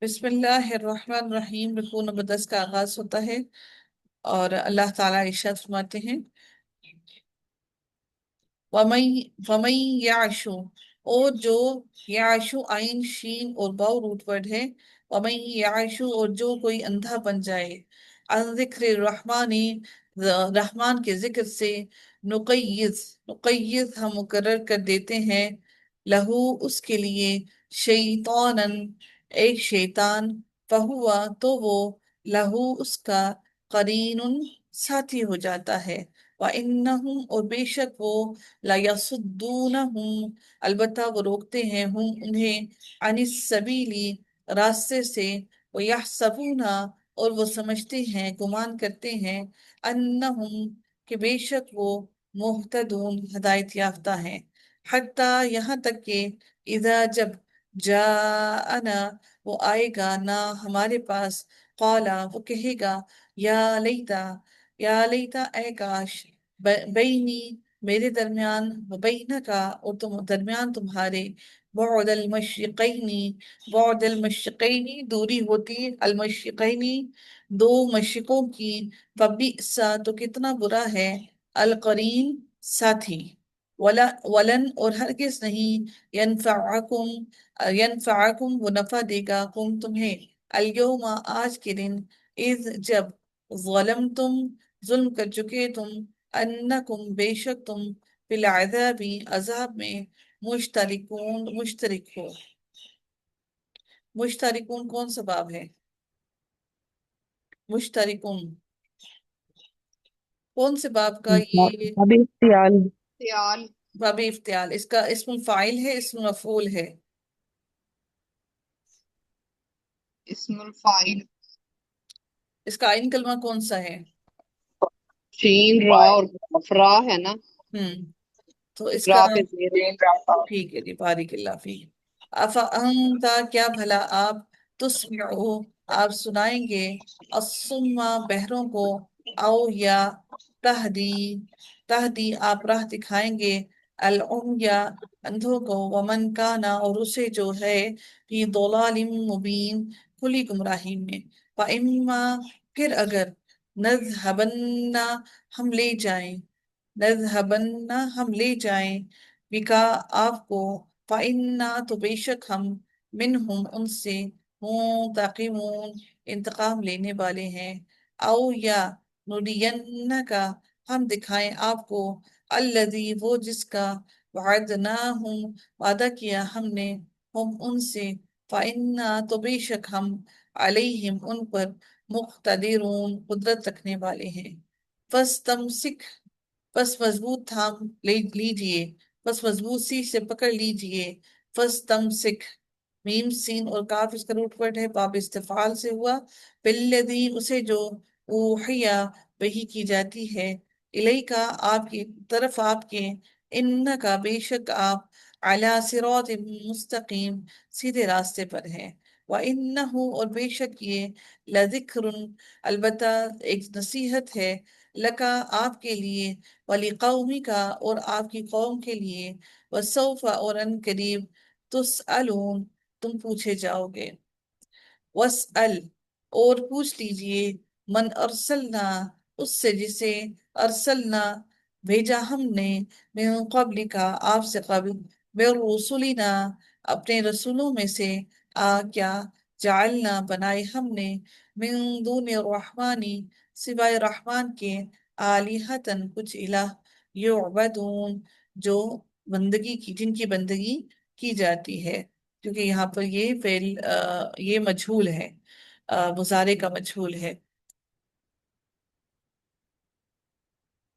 بسم اللہ الرحمن الرحیم، رکوع نمبر 10 کا آغاز ہوتا ہے اور اللہ تعالیٰ ارشاد فرماتے ہیں وَمَن يَعْشُ، اور جو یعشو عین شین اور باؤ روٹ ورڈ ہے. وَمَن يَعْشُ، اور جو کوئی اندھا بن جائے عن ذکر الرحمن، رحمان کے ذکر سے، نقیض ہم مقرر کر دیتے ہیں لہو اس کے لیے شیطانن ایک شیطان، فہوا تو وہ لہو اس کا قرین ساتھی ہو جاتا ہے. وَإِنَّهُمْ اور بے شک وہ لَيَصُدُّونَهُمْ البتہ وہ روکتے ہیں ہم انہیں عن السبیلی راستے سے، وَيَحْسَبُونَ اور وہ سمجھتے ہیں گمان کرتے ہیں انہم کہ بے شک وہ مہتدون ہدایت یافتہ ہیں. حتیٰ یہاں تک کہ اذا جب جاءنا وہ آئے گا نا ہمارے پاس، قالا وہ کہے گا یا لیتا اے کاش، بینی میرے درمیان، و بینکا اور درمیان تمہارے، بعد المشرقینی، بعد المشرقینی دوری ہوتی المشرقینی دو مشرقوں کی، فبئسا تو کتنا برا ہے، القرین ساتھی. ولن اور ہرگز نہیں، ینفعکم وہ نفع دے گا کم تمہیں، الیوم آج کے دن، اذ جب، ظلمتم ظلم کر چکے تم، انکم بے شک تم، بالعذابی عذاب میں، مشترک ہو. مشترکون کون سا باب ہے؟ مشترکون کون سے باب کا یہ؟ ابھی اختیال سیال باب افتعال. اس کا اسم فاعل ہے، اسم مفعول ہے؟ اسم الفاعل اس کا آئین کلمہ کون سا ہے؟ شین را اور افرا ہے نا، تو اس کا را پہ زیر ٹھیک ہے جی، بارک اللہ فیک. افانتا کیا بھلا آپ، تسمعو آپ سنائیں گے، الصم بہروں کو، او یا تہدی آپ راہ دکھائیں گے، العمی اندھوں کو، ومن کانا اور اسے جو ہے، فی ضلال مبین کھلی گمراہی میں. فَإِمَّا پھر اگر، نذهبن ہم لے جائیں، نذهبن ہم لے جائیں، بکا آپ کو، فَإِنَّا تو بے شک ہم، منہم ان سے، منتقمون انتقام لینے والے ہیں. او یا نرینکا ہم دکھائیں آپ کو، الذی وہ جس کا، وعدناہم وعدہ کیا ہم نے، ہم ان سے، فَإِنَّا تو بے شک ہم، علیہم ان پر، مقتدرون قدرت رکھنے والے ہیں. فَاسْتَمْسِكْ بس مضبوط تھام لیجئے، بس مضبوط سی سے پکڑ لیجئے. فَاسْتَمْسِكْ میم سین اور کاف اس کا روٹ ورڈ ہے، باب استفعال سے ہوا، بالذی اسے جو، اوحیا وحی کی جاتی ہے، الیکا آپ کی طرف آپ کے، انکا بے شک آپ، علی صراط مستقیم سیدھے راستے پر ہیں. وَإِنَّهُ اور بے شک یہ، لذکر البتہ ایک نصیحت ہے، لکا آپ کے لیے، وَلِقَوْمِکَ اور آپ کی قوم کے لیے، وَسَوْفَ اور ان قریب، تُسْأَلُونَ تم پوچھے جاؤ گے. وَاسْأَلْ اور پوچھ لیجئے، من ارسلنا اس سے جسے، ارسلنا بھیجا ہم نے، من قبل کا آپ سے قبل، من رسولنا اپنے رسولوں میں سے، کیا، جعلنا بنائے ہم نے، من دون الرحمانی سوائے رحمان کے، آلہتن کچھ الہ، یعبدون جو بندگی کی، جن کی بندگی کی جاتی ہے. کیونکہ یہاں پر یہ فعل، یہ مجھول ہے، مضارع کا مجھول ہے.